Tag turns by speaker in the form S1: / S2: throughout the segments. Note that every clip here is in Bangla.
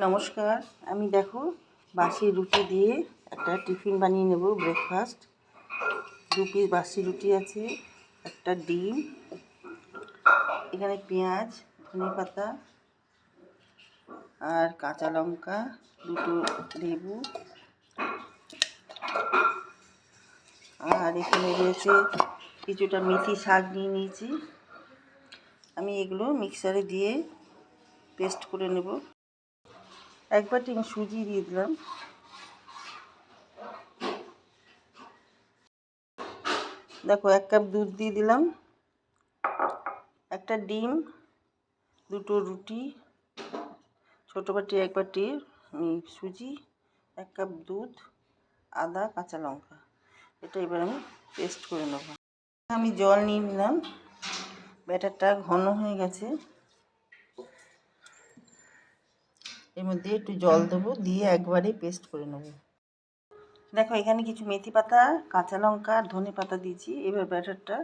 S1: নমস্কার, আমি দেখো বাসি রুটি দিয়ে একটা টিফিন বানিয়ে নেব। ব্রেকফাস্ট 2 পিস বাসি রুটি আছে, একটা ডিম, এখানে পেঁয়াজ, ধনেপাতা আর কাঁচা লঙ্কা, 2টো লেবু, আর এখানে রয়েছে কিছুটা মেথি শাক নিয়ে নিয়েছি। আমি এগুলো মিক্সারে দিয়ে পেস্ট করে নেব। এক বাটি আমি সুজি দিয়ে দিলাম। দেখো 1 কাপ দুধ দিয়ে দিলাম, একটা ডিম, 2টো রুটি, ছোটো বাটি 1 বাটি সুজি, 1 কাপ দুধ, আদা, কাঁচা লঙ্কা। এটা এবার আমি পেস্ট করে নেব। আমি জল নিয়ে নিলাম, ব্যাটারটা ঘন হয়ে গেছে। এর মধ্যে একটু জল দেবো, দিয়ে একবারে পেস্ট করে নেব। দেখো এখানে কিছু মেথি পাতা, কাঁচা লঙ্কা আর ধনে পাতা দিয়েছি। এবার ব্যাটারটা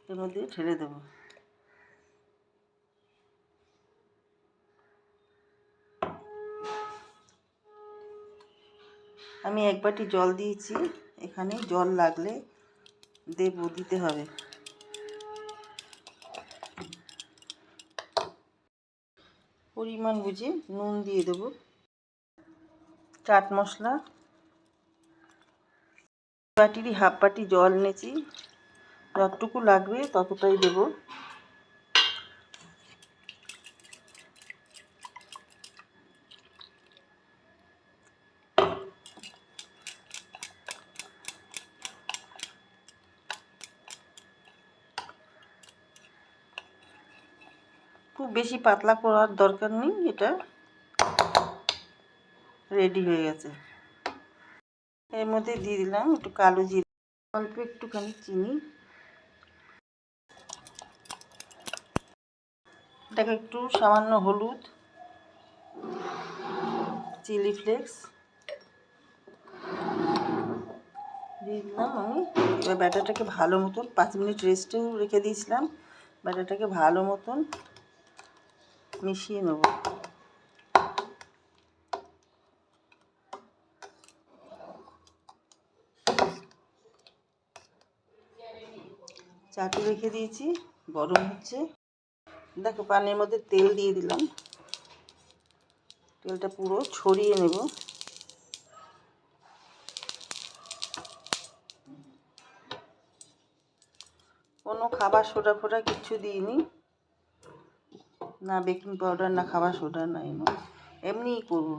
S1: এর মধ্যে ঢেলে দেবো। আমি 1 বাটি জল দিয়েছি, এখানে জল লাগলে দিতে হবে। পরিমাণ বুঝে নুন দিয়ে দেবো, চাট মশলা, বাটিরই হাফ বাটি জল নিয়েছি, যতটুকু লাগবে ততটাই দেবো। খুব বেশি পাতলা করার দরকার নেই, এটা রেডি হয়ে গেছে। এর মধ্যে দিয়ে দিলাম একটু কালো জিরে, অল্প একটুখানি চিনি, এটাকে একটু সামান্য হলুদ, চিলি ফ্লেক্স দিয়ে দিলাম আমি। এবার ব্যাটারটাকে ভালো মতন 5 মিনিট রেস্টেও রেখে দিয়েছিলাম, ব্যাটারটাকে ভালো মতন মিশিয়ে নেব। চাটু রেখে দিয়েছি, গরম হচ্ছে। দেখো পানের মধ্যে তেল দিয়ে দিলাম, তেলটা পুরো ছড়িয়ে নেব। কোনো খাবার সোডা ফোডা কিচ্ছু দিইনি, না বেকিং পাউডার, না খাবার সোডা, না এমনিই করবো।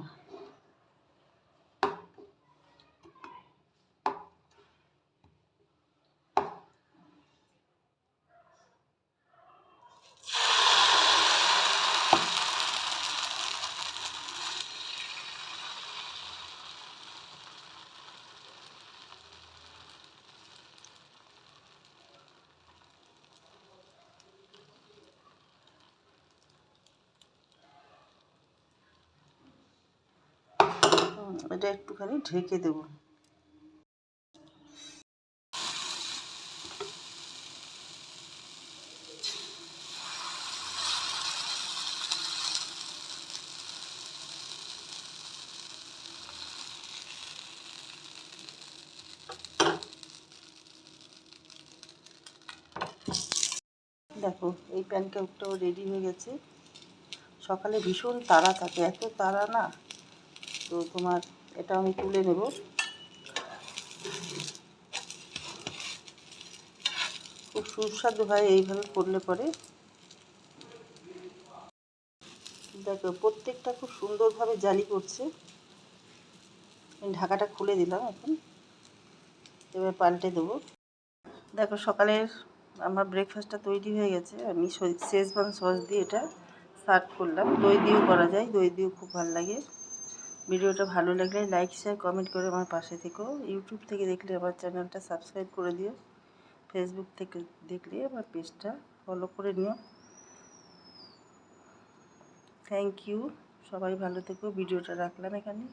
S1: এটা একটুখানি ঢেকে দেব। দেখো এই প্যানকেকটাও রেডি হয়ে গেছে। সকালে ভীষণ তাড়া থাকে, এত তাড়া না, তো তোমার এটা আমি তুলে নেব। খুব সুস্বাদু হয় এইভাবে করলে পরে। দেখো প্রত্যেকটা খুব সুন্দরভাবে জালি করছে। ঢাকাটা খুলে দিলাম এখন, এবার পাল্টে দেবো। দেখো সকালের আমার ব্রেকফাস্টটা তৈরি হয়ে গেছে। আমি শেজওয়ান সস দিয়ে এটা সার্ভ করলাম। দই দিয়েও করা যায়, দই দিয়েও খুব ভালো লাগে। ভিডিওটা ভালো লাগলে লাইক শেয়ার কমেন্ট করে আমার পাশে থেকো। ইউটিউব থেকে দেখলে আমার চ্যানেলটা সাবস্ক্রাইব করে দিও, ফেসবুক থেকে দেখলে আমার পেজটা ফলো করে নিও। থ্যাংক ইউ, সবাই ভালো থেকো। ভিডিওটা রাখলাম এখানে।